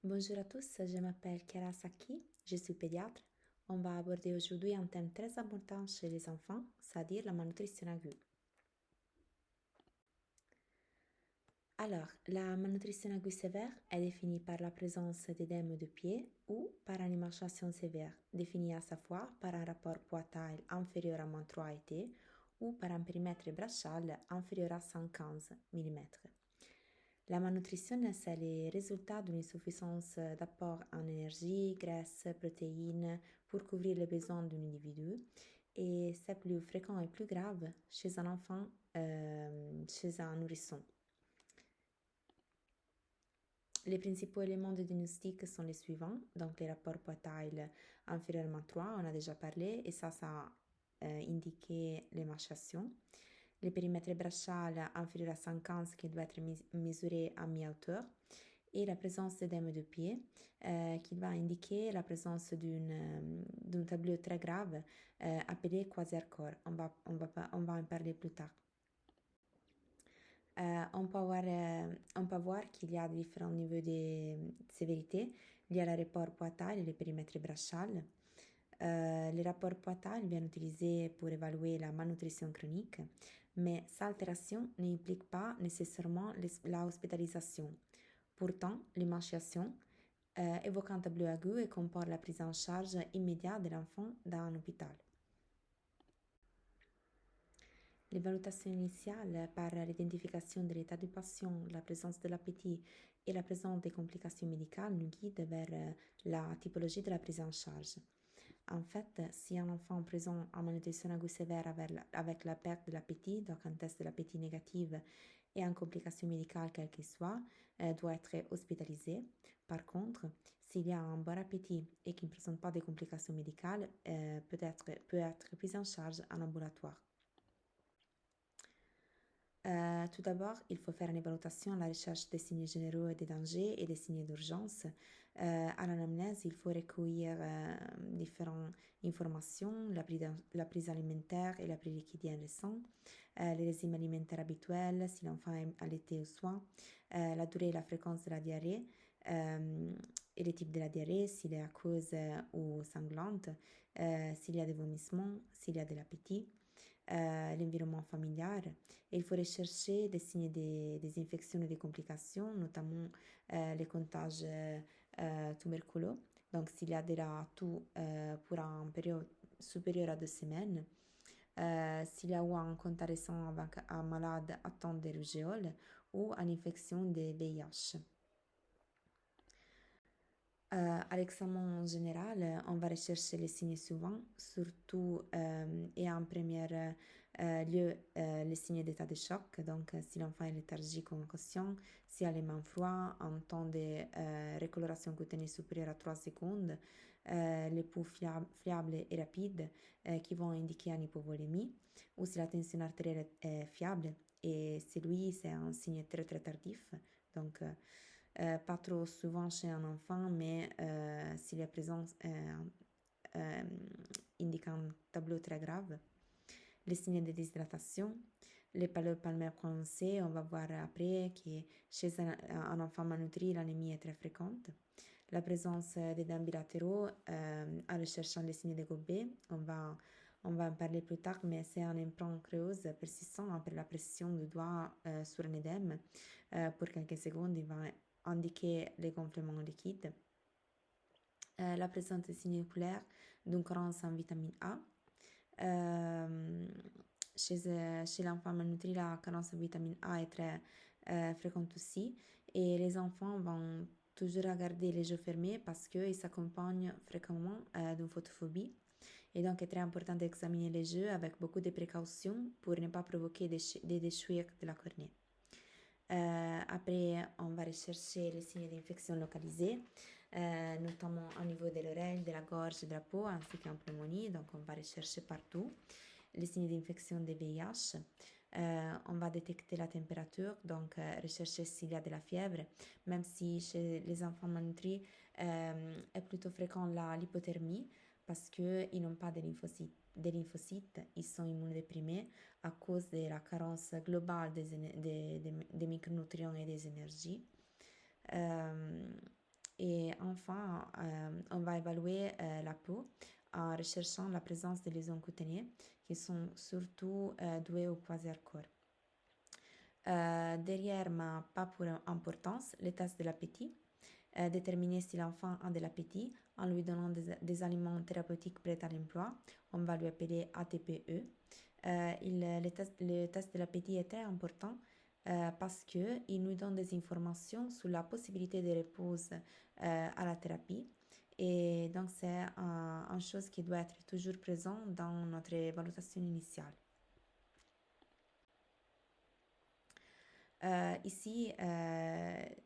Bonjour à tous, je m'appelle Chiara Sacchi, je suis pédiatre. On va aborder aujourd'hui un thème très important chez les enfants, c'est-à-dire la malnutrition aiguë. Alors, la malnutrition aiguë sévère est définie par la présence d'édème de pied ou par une émanchation sévère, définie à savoir par un rapport poids-taille inférieur à -3 t ou par un périmètre brachial inférieur à 115 mm. La malnutrition, c'est le résultat d'une insuffisance d'apport en énergie, graisse, protéines pour couvrir les besoins d'un individu et c'est plus fréquent et plus grave chez un enfant, chez un nourrisson. Les principaux éléments de diagnostic sont les suivants. Donc, les rapports poids-taille inférieurement 3, on a déjà parlé, et ça indiqué l'émarchation. Le périmètre brachial inférieur à 50 qui doit être mesuré à mi-hauteur. Et la présence d'édème de pied qui va indiquer la présence d'un tableau très grave appelé quasi-hardcore. On va en parler plus tard. On peut voir qu'il y a différents niveaux de sévérité. Il y a le rapport poids-taille et le périmètre brachial. Le rapport poids-taille vient utilisé pour évaluer la malnutrition chronique, mais cette altération n'implique pas nécessairement la hospitalisation. Pourtant, l'émanciation évoque un tableau aigu et comporte la prise en charge immédiate de l'enfant dans un hôpital. L'évaluation initiale par l'identification de l'état du patient, la présence de l'appétit et la présence des complications médicales nous guide vers la typologie de la prise en charge. En fait, si un enfant présente en malnutrition aiguë sévère avec la perte de l'appétit, donc un test de l'appétit négatif et une complication médicale quelle qu'elle soit, doit être hospitalisé. Par contre, s'il y a un bon appétit et qui ne présente pas de complications médicales, peut être pris en charge en ambulatoire. Tout d'abord, il faut faire une évaluation à la recherche des signes généraux et des dangers et des signes d'urgence. À l'anamnèse, il faut recueillir différentes informations, la prise alimentaire et la prise liquide récent, les régimes alimentaires habituels, si l'enfant est allaité ou soin, la durée et la fréquence de la diarrhée, et le type de la diarrhée, s'il est aqueuse ou sanglante, s'il y a des vomissements, s'il y a de l'appétit. L'environnement familial. Et il faut rechercher des signes des infections et des complications, notamment les contages tuberculeux. Donc, s'il y a de la toux pour une période supérieure à 2 semaines, s'il y a eu un contact récent avec un malade atteint de rougeole ou une infection de VIH. À l'examen général, on va rechercher les signes suivants, surtout et en premier lieu les signes d'état de choc, donc si l'enfant est léthargique ou inconscient, s'il a les mains froides, un temps de recoloration cutanée supérieur à 3 secondes, les pouls fiables et rapides qui vont indiquer une hypovolémie, ou si la tension artérielle est fiable, et celui c'est un signe très très tardif, donc pas trop souvent chez un enfant, mais si la présence indique un tableau très grave. Les signes de déshydratation, les pâleurs palmaires prononcées, on va voir après que chez un enfant malnutri, l'anémie est très fréquente. La présence des dents bilatéraux en recherchant les signes de Gobet, on va en parler plus tard, mais c'est un implant creuse persistant après la pression du doigt sur un édème. Pour quelques secondes, il va indiquer les gonflements liquides. La présence de signes oculaires d'une carence en vitamine A. Chez l'enfant malnutri, la carence en vitamine A est très fréquente aussi. Et les enfants vont toujours garder les yeux fermés parce qu'ils s'accompagnent fréquemment d'une photophobie. Et donc, il est très important d'examiner les yeux avec beaucoup de précautions pour ne pas provoquer des déchirures de la cornée. Après, on va rechercher les signes d'infection localisés, notamment au niveau de l'oreille, de la gorge, de la peau, ainsi qu'en pneumonie. Donc, on va rechercher partout les signes d'infection des VIH. On va détecter la température, donc rechercher s'il y a de la fièvre, même si chez les enfants malnutris est plutôt fréquent l'hypothermie parce qu'ils n'ont pas de lymphocytes, ils sont immunodéprimés à cause de la carence globale des micronutriments et des énergies. Et enfin, on va évaluer la peau en recherchant la présence de lésions cutanées qui sont surtout douées au quasi-corps. Derrière, mais pas pour importance, les tests de l'appétit. Déterminer si l'enfant a de l'appétit en lui donnant des aliments thérapeutiques prêts à l'emploi. On va lui appeler ATPE. Le test de l'appétit est très important parce qu'il nous donne des informations sur la possibilité de repose à la thérapie. Et donc, c'est une chose qui doit être toujours présente dans notre évaluation initiale. Ici,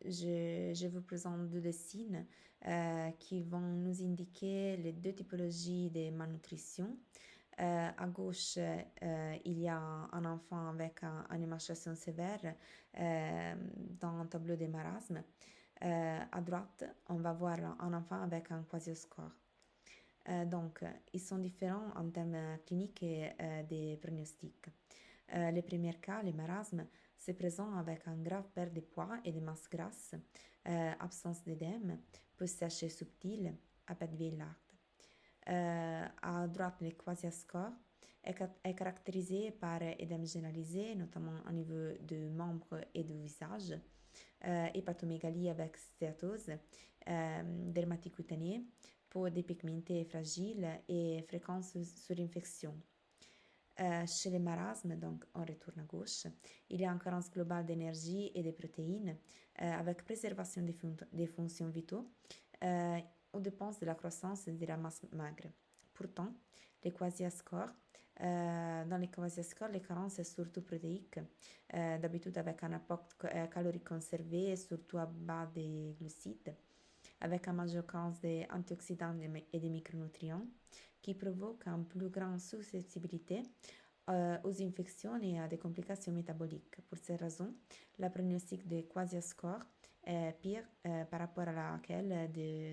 je vous présente deux dessins qui vont nous indiquer les deux typologies de malnutrition. À gauche, il y a un enfant avec une émaciation sévère dans un tableau de marasme. À droite, on va voir un enfant avec un quasi-score. Donc, ils sont différents en termes cliniques et des pronostics. Les premiers cas, les marasmes, se présentent avec une grave perte de poids et de masse grasse, absence d'édème, peau sèche subtile, appât vieillarde. À droite, le quasi-score est caractérisé par édème généralisé, notamment au niveau de membres et du visage, hépatomégalie avec stéatose, dermatite cutanée, peau dépigmentée et fragile et fréquence surinfection. Chez les marasmes, donc on retourne à gauche, il y a une carence globale d'énergie et de protéines avec préservation des fonctions vitaux aux dépenses de la croissance et de la masse maigre. Pourtant, les quasi-scores, dans les quasi-scores, les carences sont surtout protéiques, d'habitude avec un apport calorique conservé, surtout à bas des glucides, avec une majeure carence d'antioxydants et de micronutriments, qui provoque une plus grande susceptibilité aux infections et à des complications métaboliques. Pour ces raisons, la pronostic de quasi-score est pire par rapport à laquelle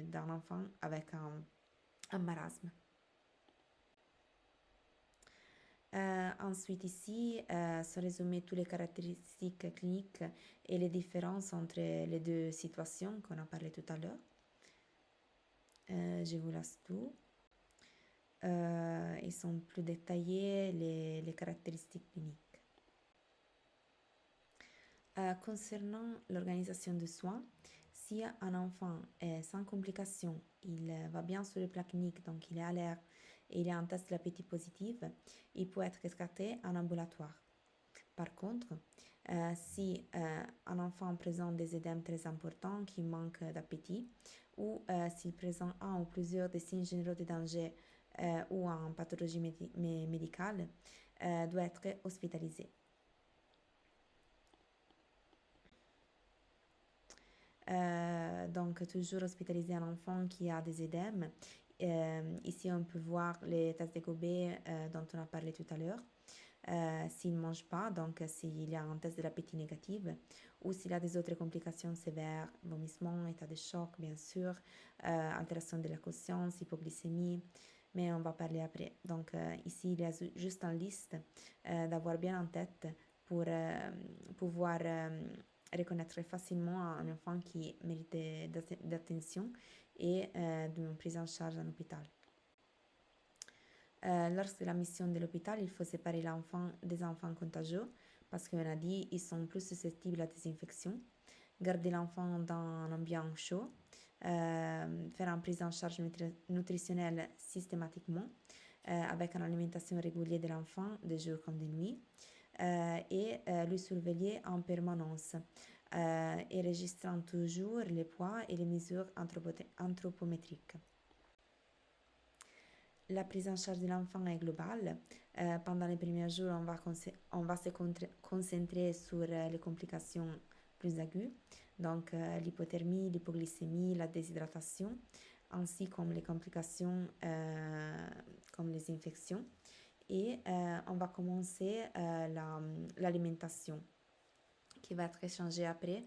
d'un enfant avec un marasme. Ensuite, ici, sont résumées toutes les caractéristiques cliniques et les différences entre les deux situations qu'on a parlé tout à l'heure. Je vous laisse tout. Ils sont plus détaillés, les caractéristiques cliniques. Concernant l'organisation de soins, si un enfant est sans complications, il va bien sur le plan clinique, donc il est alerte et il a un test de l'appétit positif, il peut être escorté en ambulatoire. Par contre, si un enfant présente des édèmes très importants qui manquent d'appétit ou s'il présente un ou plusieurs des signes généraux de danger ou en pathologie médicale, doit être hospitalisé. Donc, toujours hospitaliser un enfant qui a des édèmes. Ici, on peut voir les tests de Gobet dont on a parlé tout à l'heure. S'il ne mange pas, donc s'il y a un test de l'appétit négatif, ou s'il a des autres complications sévères, vomissement, état de choc, bien sûr, altération de la conscience, hypoglycémie, mais on va parler après. Donc ici, il y a juste une liste d'avoir bien en tête pour pouvoir reconnaître facilement un enfant qui mérite d'attention et d'une prise en charge en hôpital. Lorsque la mission de l'hôpital, il faut séparer l'enfant des enfants contagieux parce qu'on a dit qu'ils sont plus susceptibles à des infections. Garder l'enfant dans un ambiance chaud, faire une prise en charge nutritionnelle systématiquement avec une alimentation régulière de l'enfant de jour comme de nuit et le surveiller en permanence et enregistrant toujours les poids et les mesures anthropométriques. La prise en charge de l'enfant est globale. Pendant les premiers jours, on va se concentrer sur les complications plus aiguës, donc l'hypothermie, l'hypoglycémie, la déshydratation, ainsi comme les complications comme les infections. Et on va commencer l'alimentation qui va être échangée après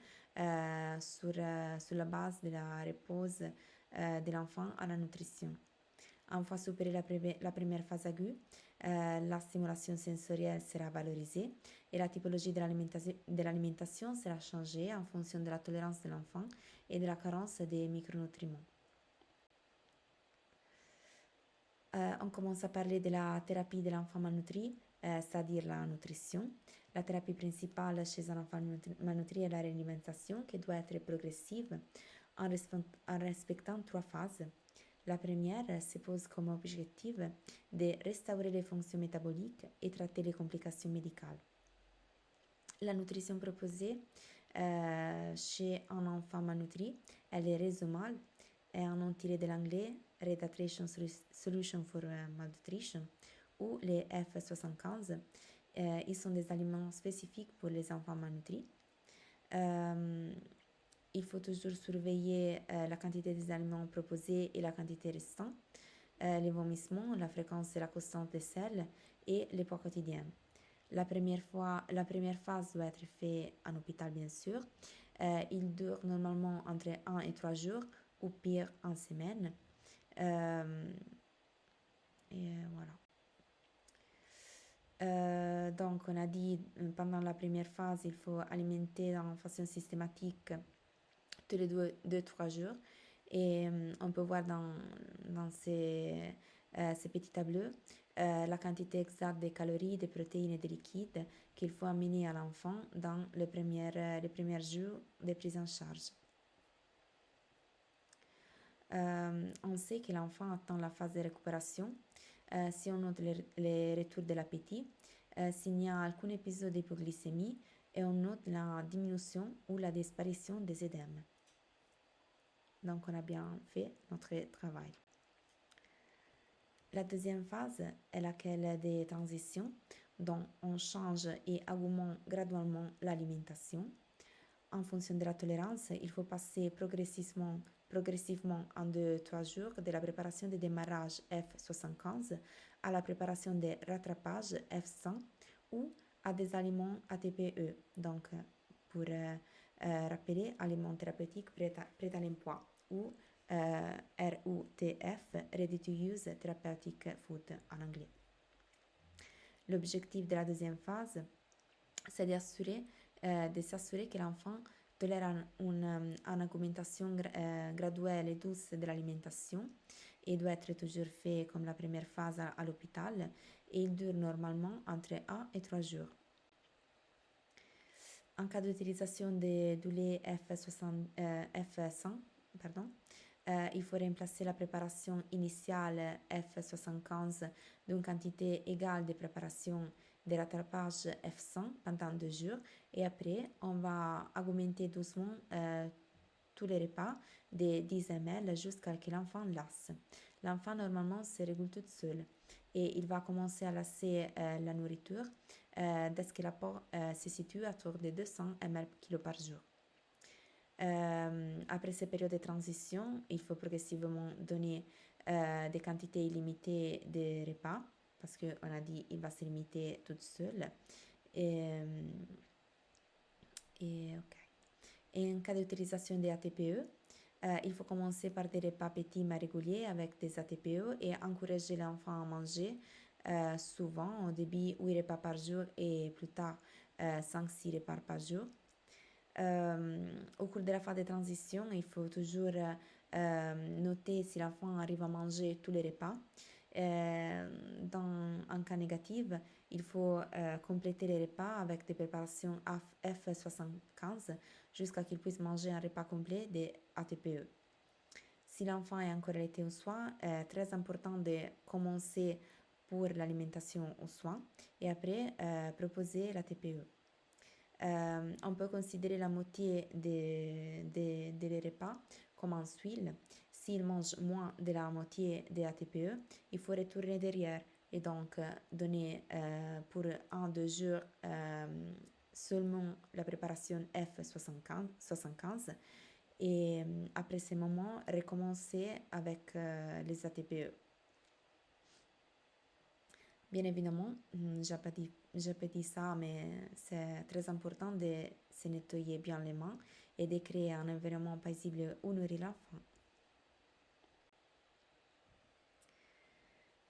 sur la base de la repose de l'enfant à la nutrition. Une fois superée la première phase aiguë, la stimulation sensorielle sera valorisée et la typologie de l'alimentation sera changée en fonction de la tolérance de l'enfant et de la carence des micronutriments. On commence à parler de la thérapie de l'enfant malnutri, c'est-à-dire la nutrition. La thérapie principale chez un enfant malnutri est la réalimentation qui doit être progressive en respectant 3 phases. La première se pose comme objectif de restaurer les fonctions métaboliques et traiter les complications médicales. La nutrition proposée chez un enfant malnutri, elle est résumable et un nom tiré de l'anglais Rehydration Solution for Malnutrition ou les F75. Ils sont des aliments spécifiques pour les enfants malnutris. Il faut toujours surveiller la quantité des aliments proposés et la quantité restante, les vomissements, la fréquence et la constance des sels et les poids quotidiens. La première phase doit être faite en hôpital, bien sûr. Il dure normalement entre 1 et 3 jours, ou pire, en semaine. Et voilà. Donc, on a dit, pendant la première phase, il faut alimenter de façon systématique tous les 2-3 jours. Et on peut voir dans ces petits tableaux la quantité exacte des calories, des protéines et des liquides qu'il faut amener à l'enfant dans les premiers jours de prise en charge. On sait que l'enfant attend la phase de récupération si on note les retours de l'appétit, s'il y a aucun épisode d'hypoglycémie et on note la diminution ou la disparition des édèmes. Donc, on a bien fait notre travail. La deuxième phase est laquelle des transitions, dont on change et augmente graduellement l'alimentation. En fonction de la tolérance, il faut passer progressivement en 2-3 jours de la préparation de démarrage F75 à la préparation de rattrapage F100 ou à des aliments ATPE, donc pour rappeler aliments thérapeutiques prêts à l'emploi, ou RUTF, Ready to Use Therapeutic Food en anglais. L'objectif de la deuxième phase, c'est de s'assurer que l'enfant tolère une augmentation graduelle et douce de l'alimentation et doit être toujours fait comme la première phase à l'hôpital et il dure normalement entre 1 et 3 jours. En cas d'utilisation du lait F100, il faut remplacer la préparation initiale F75 d'une quantité égale de préparation de rattrapage F100 pendant 2 jours et après on va augmenter doucement tous les repas de 10 ml jusqu'à ce que l'enfant lasse. L'enfant normalement se régule tout seul et il va commencer à lasser la nourriture dès que l'apport se situe autour de 200 ml par jour. Après ces périodes de transition, il faut progressivement donner des quantités illimitées de repas parce qu'on a dit qu'il va se limiter tout seul. Et en cas d'utilisation des ATPE, il faut commencer par des repas petits mais réguliers avec des ATPE et encourager l'enfant à manger souvent, au début 8 repas par jour et plus tard 5-6 repas par jour. Au cours de la phase de transition, il faut toujours noter si l'enfant arrive à manger tous les repas. Dans un cas négatif, il faut compléter les repas avec des préparations F75 jusqu'à qu'il puisse manger un repas complet de ATPE. Si l'enfant est encore allaité aux soins, très important de commencer pour l'alimentation aux soins et après proposer la TPE. On peut considérer la moitié des repas comme un huile. S'il mange moins de la moitié des ATPE, il faut retourner derrière et donc donner pour 1-2 jours seulement la préparation F75 et après ce moment recommencer avec les ATPE. Bien évidemment, j'ai pas dit ça, mais c'est très important de se nettoyer bien les mains et de créer un environnement paisible où nourrir l'enfant.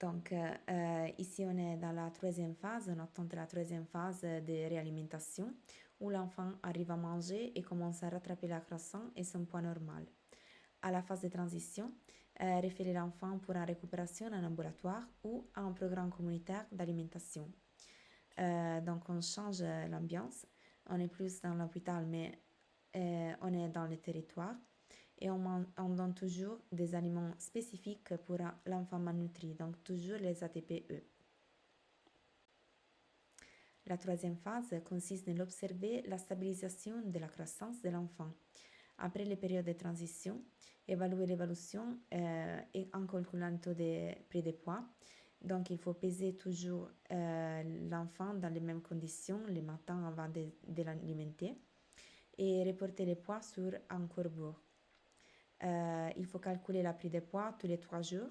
Donc, ici, on est dans la troisième phase, on attend la troisième phase de réalimentation, où l'enfant arrive à manger et commence à rattraper la croissance et son poids normal. À la phase de transition, référer l'enfant pour une récupération en ambulatoire ou à un programme communautaire d'alimentation. Donc, on change l'ambiance. On est plus dans l'hôpital, mais on est dans le territoire. Et on donne toujours des aliments spécifiques pour l'enfant malnutri, donc toujours les ATPE. La troisième phase consiste en observer la stabilisation de la croissance de l'enfant. Après les périodes de transition, évaluer l'évolution et en calculant le taux de prise de poids. Donc, il faut peser toujours l'enfant dans les mêmes conditions le matin avant de l'alimenter et reporter les poids sur un courbure. Il faut calculer la prise de poids tous les 3 jours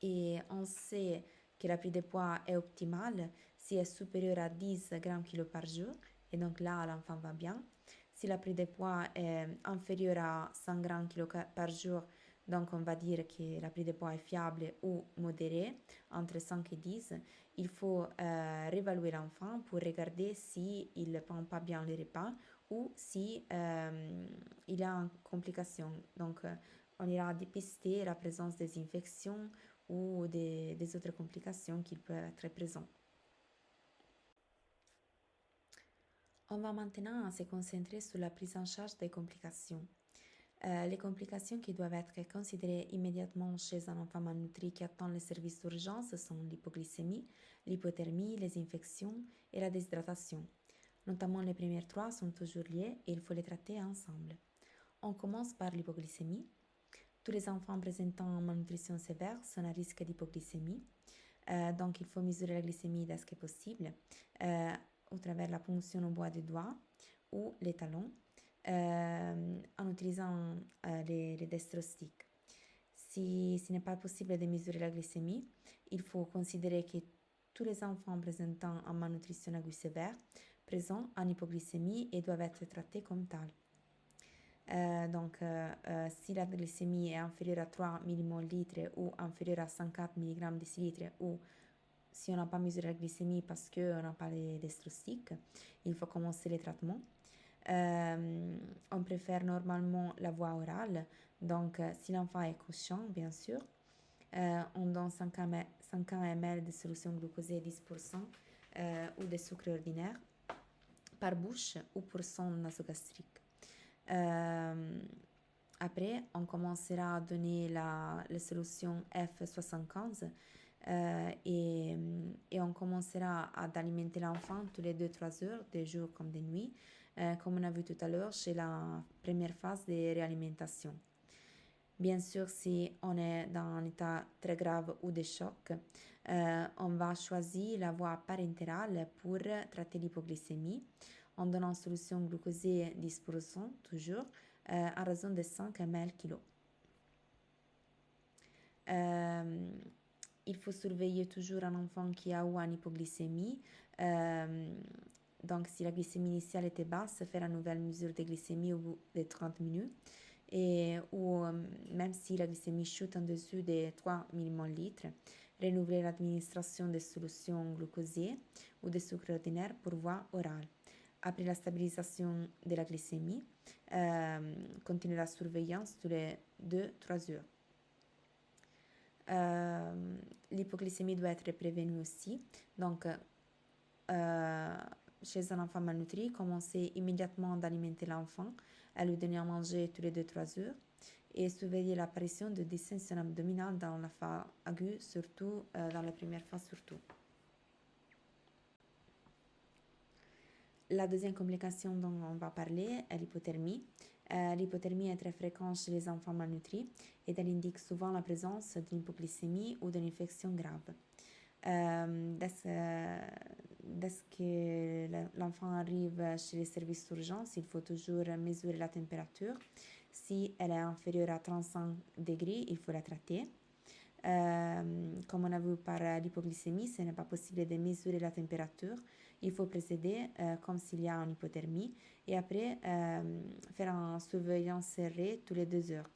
et on sait que la prise de poids est optimale si elle est supérieure à 10 grammes kilo par jour et donc là l'enfant va bien. Si la prise de poids est inférieure à 100 grammes kilo par jour, donc on va dire que la prise de poids est fiable ou modérée, entre 5 et 10. Il faut réévaluer l'enfant pour regarder s'il ne prend pas bien les repas ou si il a une complication. Donc on ira dépister la présence des infections ou des autres complications qui peuvent être présentes. On va maintenant se concentrer sur la prise en charge des complications. Les complications qui doivent être considérées immédiatement chez un enfant malnutri qui attend les services d'urgence sont l'hypoglycémie, l'hypothermie, les infections et la déshydratation. Notamment les premières 3 sont toujours liées et il faut les traiter ensemble. On commence par l'hypoglycémie. Tous les enfants présentant une malnutrition sévère sont à risque d'hypoglycémie. Donc, il faut mesurer la glycémie dès que possible au travers la ponction au bois des doigts ou les talons en utilisant les dextrosticks. Si ce n'est pas possible de mesurer la glycémie, il faut considérer que tous les enfants présentant une malnutrition aiguë sévère présentent une hypoglycémie et doivent être traités comme tels. Si la glycémie est inférieure à 3 mmol ou inférieure à 104 mg décilitre ou si on n'a pas mesuré la glycémie parce qu'on n'a pas les dextrosticks, il faut commencer les traitements. On préfère normalement la voie orale, donc si l'enfant est conscient, bien sûr, on donne 50 ml de solution glucosée 10% ou de sucre ordinaire par bouche ou pour sonde nasogastrique. Après, on commencera à donner la solution F75 et on commencera à alimenter l'enfant tous les 2-3 heures, de jour comme de nuit, comme on a vu tout à l'heure chez la première phase de réalimentation. Bien sûr, si on est dans un état très grave ou de choc, on va choisir la voie parentérale pour traiter l'hypoglycémie en donnant solution glucosée 10% toujours à raison de 5 ml kg. Il faut surveiller toujours un enfant qui a eu une hypoglycémie. Donc, si la glycémie initiale était basse, faire une nouvelle mesure de glycémie au bout de 30 minutes. Ou même si la glycémie chute en dessous des 3 mmol, renouveler l'administration de solutions glucosées ou de sucre ordinaire pour voie orale. Après la stabilisation de la glycémie, continuer la surveillance tous les 2-3 heures. L'hypoglycémie doit être prévenue aussi. Donc, chez un enfant malnutri, commencer immédiatement d'alimenter l'enfant, à lui donner à manger tous les 2-3 heures et surveiller l'apparition de dissension abdominale dans la phase aiguë, surtout dans la première phase surtout. La deuxième complication dont on va parler est l'hypothermie. L'hypothermie est très fréquente chez les enfants malnutris et elle indique souvent la présence d'une hypoglycémie ou d'une infection grave. Dès que l'enfant arrive chez les services d'urgence, il faut toujours mesurer la température. Si elle est inférieure à 35 degrés, il faut la traiter. Comme on a vu par l'hypoglycémie, ce n'est pas possible de mesurer la température. Il faut procéder comme s'il y a une hypothermie et après faire une surveillance serrée tous les 2 heures.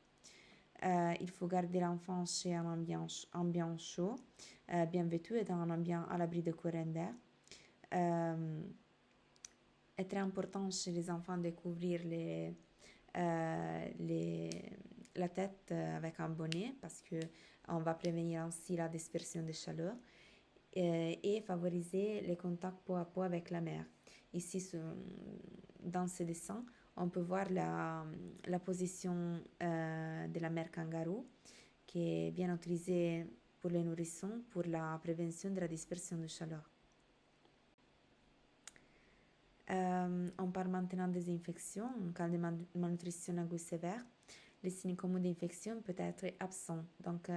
Il faut garder l'enfant chez un ambiance chaud, bien vêtu et dans un ambiance à l'abri de courants d'air. Est très important chez les enfants de couvrir la tête avec un bonnet parce que on va prévenir ainsi la dispersion de chaleur et favoriser les contacts peau à peau avec la mère. Ici, dans ce dessin, on peut voir la position de la mère kangourou qui est bien utilisée pour les nourrissons pour la prévention de la dispersion de chaleur. On parle maintenant des infections. En cas de malnutrition aiguë sévère, les signes communs d'infection peuvent être absents. Donc,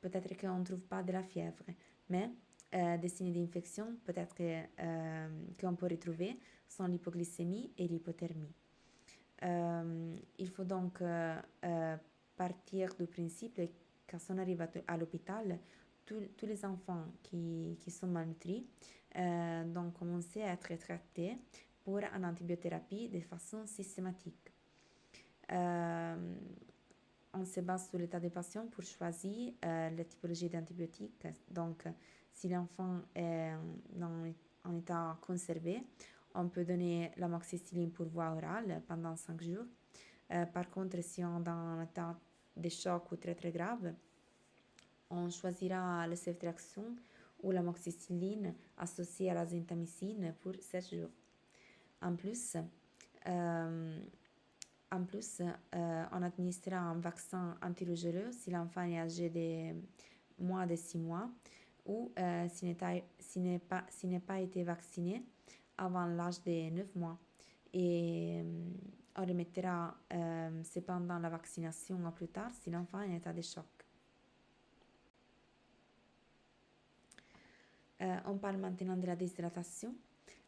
peut-être qu'on ne trouve pas de la fièvre, mais des signes d'infection peut-être qu'on peut retrouver sont l'hypoglycémie et l'hypothermie. Il faut donc partir du principe que quand on arrive à l'hôpital, tous les enfants qui sont malnutris doivent commencer à être traités pour une antibiothérapie de façon systématique. On se base sur l'état des patients pour choisir la typologie d'antibiotiques. Donc, si l'enfant est en état conservé, on peut donner l'amoxicilline pour voie orale pendant 5 jours. Par contre, si on est dans un état de choc ou très très grave, on choisira le ceftriaxone ou l'amoxicilline associée à la zintamycine pour 7 jours. En plus, on administrera un vaccin antirougeoleux si l'enfant est âgé de moins de 6 mois ou s'il n'est pas été vacciné avant l'âge de 9 mois. Et on remettra cependant la vaccination à plus tard si l'enfant est en état de choc. On parle maintenant de la déshydratation.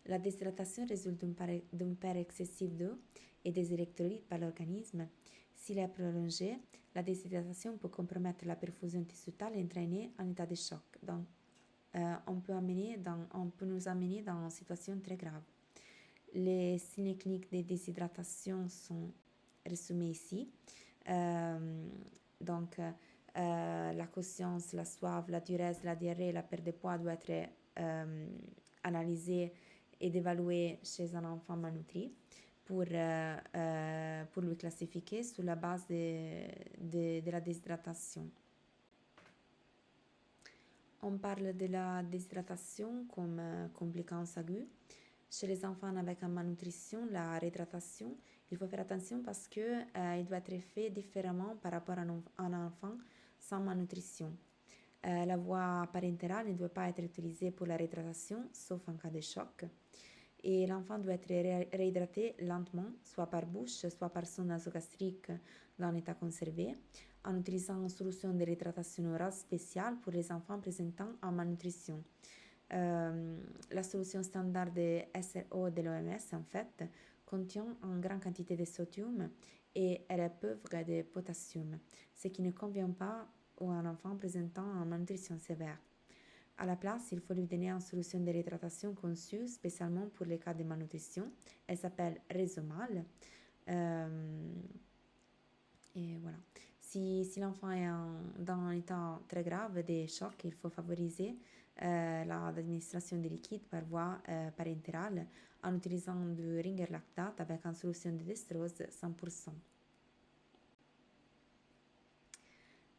La déshydratation résulte d'un perte excessive d'eau et des électrolytes par l'organisme. S'il est prolongé, la déshydratation peut compromettre la perfusion tissutale et entraîner un état de choc. Donc, on peut nous amener dans une situation très grave. Les signes cliniques de déshydratation sont résumés ici. La conscience, la soif, la diurèse, la diarrhée, la perte de poids doivent être analysées et évaluées chez un enfant malnutri pour lui classifier sur la base de la déshydratation. On parle de la déshydratation comme complication aiguë. Chez les enfants avec une malnutrition, la réhydratation, il faut faire attention parce qu'il doit être fait différemment par rapport à un enfant sans malnutrition. La voie parentérale ne doit pas être utilisée pour la réhydratation, sauf en cas de choc. Et l'enfant doit être réhydraté lentement, soit par bouche, soit par sonde nasogastrique dans l'état conservé, en utilisant une solution de réhydratation orale spéciale pour les enfants présentant une malnutrition. La solution standard de SRO de l'OMS, en fait, contient une grande quantité de sodium et elle est pauvre de potassium, ce qui ne convient pas à un enfant présentant une malnutrition sévère. À la place, il faut lui donner une solution de réhydratation conçue spécialement pour les cas de malnutrition. Elle s'appelle Resomal. Et voilà. Si l'enfant est dans un état très grave de choc, il faut favoriser l'administration des liquides par voie parentérale en utilisant du Ringer lactate avec une solution de dextrose 100%.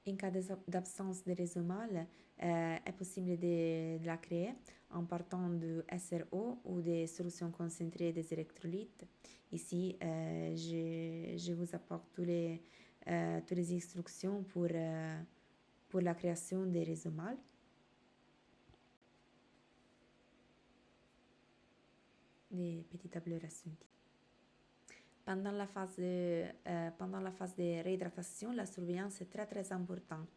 En cas d'absence de Resomal, est possible de la créer en partant du SRO ou des solutions concentrées des électrolytes. Ici, je vous apporte toutes les instructions pour la création des Resomal. Des petits tableurs assoupis. Pendant la phase de réhydratation, la surveillance est très très importante.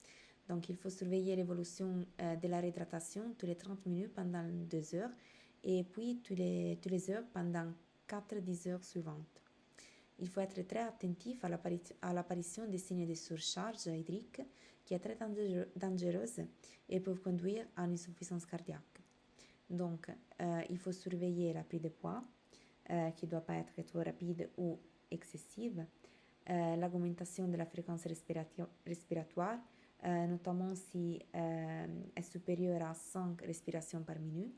Donc, il faut surveiller l'évolution de la réhydratation tous les 30 minutes pendant 2 heures et puis tous les heures pendant 4-10 heures suivantes. Il faut être très attentif à l'apparition des signes de surcharge hydrique qui est très dangereuse et peuvent conduire à une insuffisance cardiaque. Donc, il faut surveiller la prise de poids qui ne doit pas être trop rapide ou excessive. l'augmentation de la fréquence respiratoire, notamment si est supérieure à 5 respirations par minute,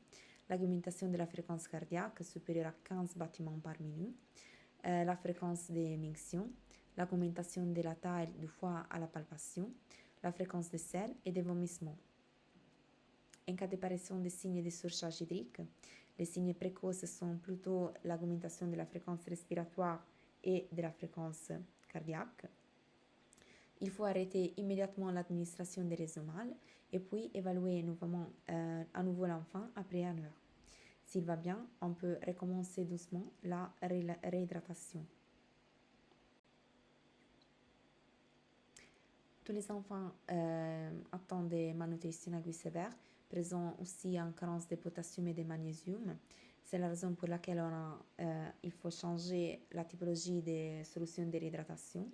l'augmentation de la fréquence cardiaque supérieure à 15 battements par minute, la fréquence d'émission, l'augmentation de la taille du foie à la palpation, la fréquence de sel et des vomissements. En cas d'apparition des signes de surcharge hydrique, les signes précoces sont plutôt l'augmentation de la fréquence respiratoire et de la fréquence cardiaque. Il faut arrêter immédiatement l'administration des rhizomales et puis évaluer à nouveau l'enfant après 1 heure. S'il va bien, on peut recommencer doucement la réhydratation. Tous les enfants atteints de malnutrition aiguë sévère présentent aussi en carence de potassium et de magnésium. C'est la raison pour laquelle il faut changer la typologie des solutions de réhydratation.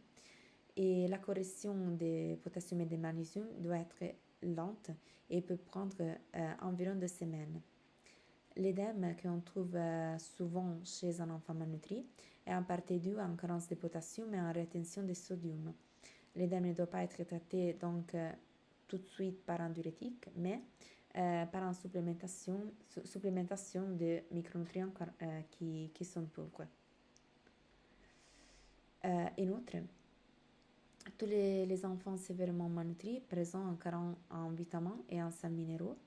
Et la correction des potassium et de magnésium doit être lente et peut prendre environ 2 semaines. L'édème qu'on trouve souvent chez un enfant malnutri est en partie dû à une carence de potassium et à une rétention de sodium. L'édème ne doit pas être traité donc tout de suite par un diurétique, mais par une supplémentation de micronutriments qui sont pauvres. En outre, tous les enfants sévèrement malnutris présentent un carence en vitamines et en sels minéraux.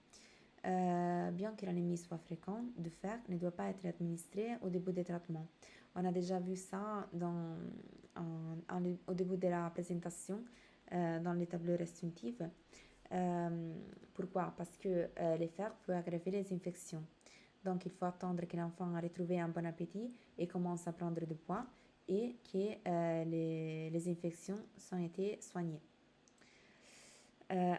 Bien que l'anémie soit fréquente, du fer ne doit pas être administré au début des traitements. On a déjà vu ça au début de la présentation dans les tableaux restrictifs. Pourquoi? Parce que le fer peut aggraver les infections. Donc, il faut attendre que l'enfant a retrouvé un bon appétit et commence à prendre du poids et que les infections ont été soignées.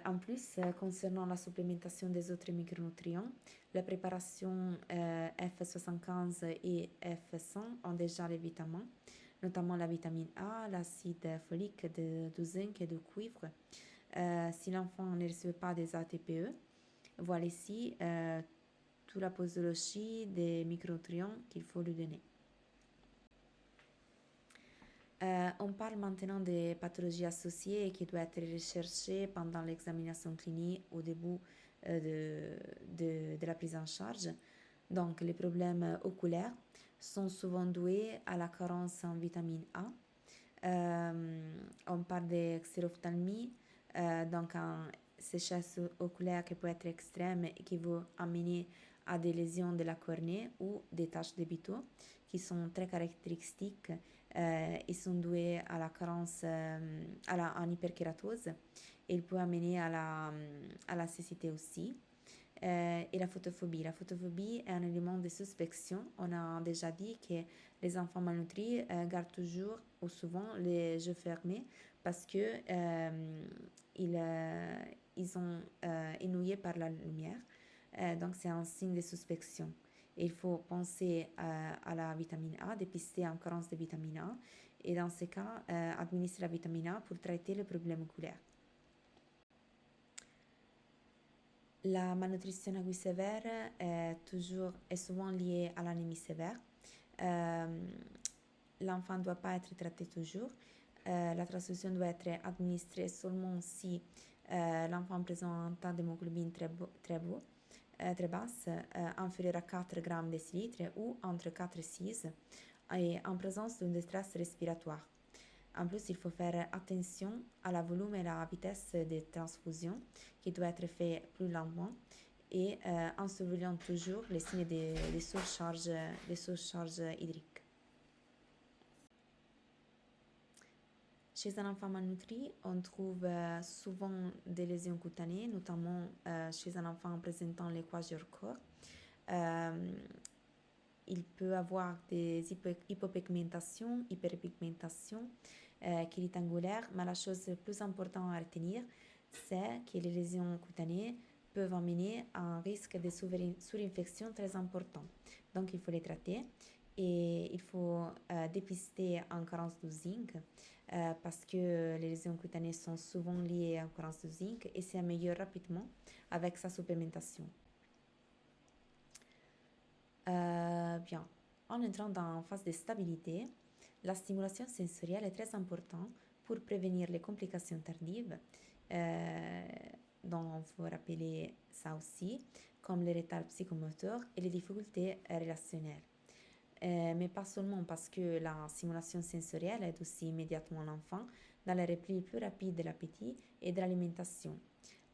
En plus, concernant la supplémentation des autres micronutriments, la préparation F75 et F100 ont déjà les vitamines, notamment la vitamine A, l'acide folique de zinc et de cuivre. Si l'enfant ne reçoit pas des ATPE, voilà ici toute la posologie des micronutriments qu'il faut lui donner. On parle maintenant des pathologies associées qui doivent être recherchées pendant l'examination clinique au début de la prise en charge. Donc, les problèmes oculaires sont souvent doués à la carence en vitamine A. On parle de xérophthalmie, donc une sécheresse oculaire qui peut être extrême et qui va amener à des lésions de la cornée ou des taches de biteau qui sont très caractéristiques. Ils sont doués à la carence, en hyperkératose. Et il peut amener à la cécité aussi. Et la photophobie. La photophobie est un élément de suspicion. On a déjà dit que les enfants malnutris gardent toujours ou souvent les yeux fermés parce que ils sont ennuyés par la lumière. Donc c'est un signe de suspicion. Et il faut penser à la vitamine A, dépister en carence de vitamine A et dans ce cas, administrer la vitamine A pour traiter le problème oculaire. La malnutrition aiguë sévère est souvent liée à l'anémie sévère. L'enfant ne doit pas être traité toujours. La transfusion doit être administrée seulement si l'enfant présente un taux d'hémoglobine très basse, inférieur à 4 grammes décilitres ou entre 4 et 6, et en présence d'un détresse respiratoire. En plus, il faut faire attention à la volume et la vitesse des transfusions qui doit être fait plus lentement et en surveillant toujours les signes de surcharge hydrique. Chez un enfant malnutri, on trouve souvent des lésions cutanées, notamment chez un enfant présentant les kwashiorkor. Il peut avoir des hypopigmentations, hyperpigmentations qui est angulaire, mais la chose la plus importante à retenir, c'est que les lésions cutanées peuvent amener à un risque de surinfection très important. Donc, il faut les traiter et il faut dépister en carence de zinc parce que les lésions cutanées sont souvent liées à une carence de zinc et s'améliorent rapidement avec sa supplémentation. Bien, en entrant dans une phase de stabilité, La stimulation sensorielle est très importante pour prévenir les complications tardives, euh, dont on faut rappeler ça aussi, comme les retards psychomoteurs et les difficultés relationnelles. Mais pas seulement parce que la stimulation sensorielle aide aussi immédiatement l'enfant dans le repli plus rapide de l'appétit et de l'alimentation.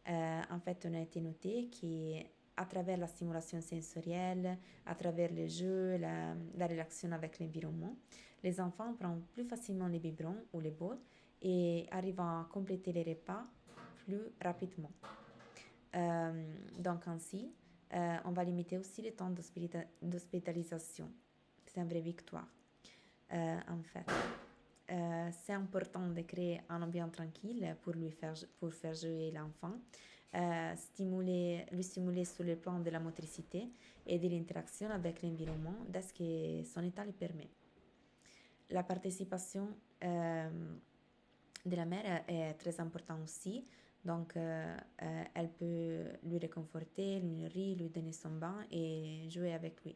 En fait, on a été noté qu'à travers la stimulation sensorielle, à travers le jeu, la relaxation avec l'environnement, les enfants prennent plus facilement les biberons ou les bols et arrivent à compléter les repas plus rapidement. Donc ainsi, on va limiter aussi le temps d'hospitalisation. C'est une vraie victoire, en fait. C'est important de créer un ambiance tranquille pour faire jouer l'enfant, lui stimuler sur le plan de la motricité et de l'interaction avec l'environnement dès que son état le permet. La participation de la mère est très importante aussi, donc elle peut lui réconforter, lui nourrir, lui donner son bain et jouer avec lui.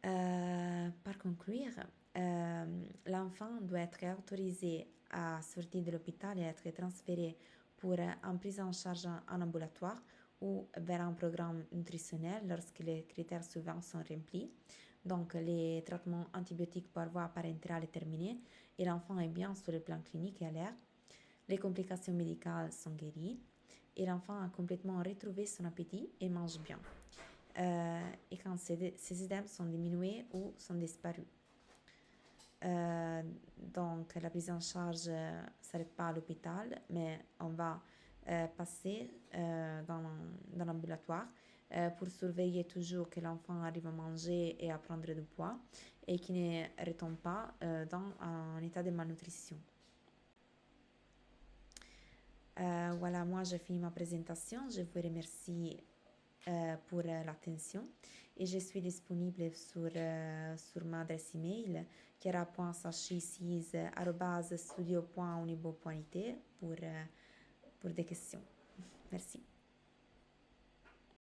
Par conclure, l'enfant doit être autorisé à sortir de l'hôpital et être transféré pour une prise en charge en ambulatoire ou vers un programme nutritionnel lorsque les critères suivants sont remplis. Donc, les traitements antibiotiques par voie parentale est terminé et l'enfant est bien sur le plan clinique et alerte. Les complications médicales sont guéries et l'enfant a complètement retrouvé son appétit et mange bien. Et quand ces items sont diminués ou sont disparus. Donc la prise en charge ne s'arrête pas à l'hôpital, mais on va passer dans l'ambulatoire pour surveiller toujours que l'enfant arrive à manger et à prendre du poids et qu'il ne retombe pas dans un état de malnutrition. Voilà, moi j'ai fini ma présentation. Je vous remercie pour l'attention et je suis disponible sur ma adresse email chiara.sachi6@studio.unibo.it pour des questions.